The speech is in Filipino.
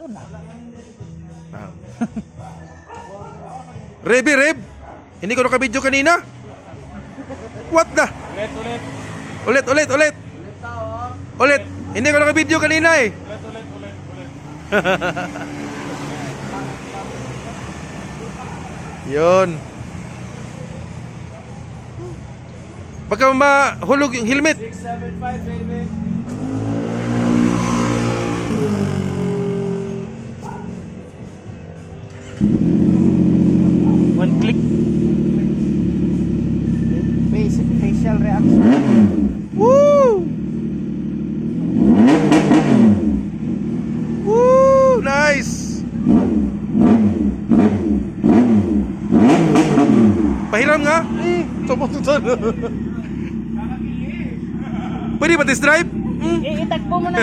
Meron na. Rebe, Reb! Hindi ko nakabidyo kanina. What the? Ulit. Ulit. Hindi ko nakabidyo kanina eh. Yun. Baka mahulog yung helmet. 675 baby. One click. Facial reaction. Woo! Woo! Nice! Pahiram nga? Tumututan. Pwede ba test drive? Itakbo mo na.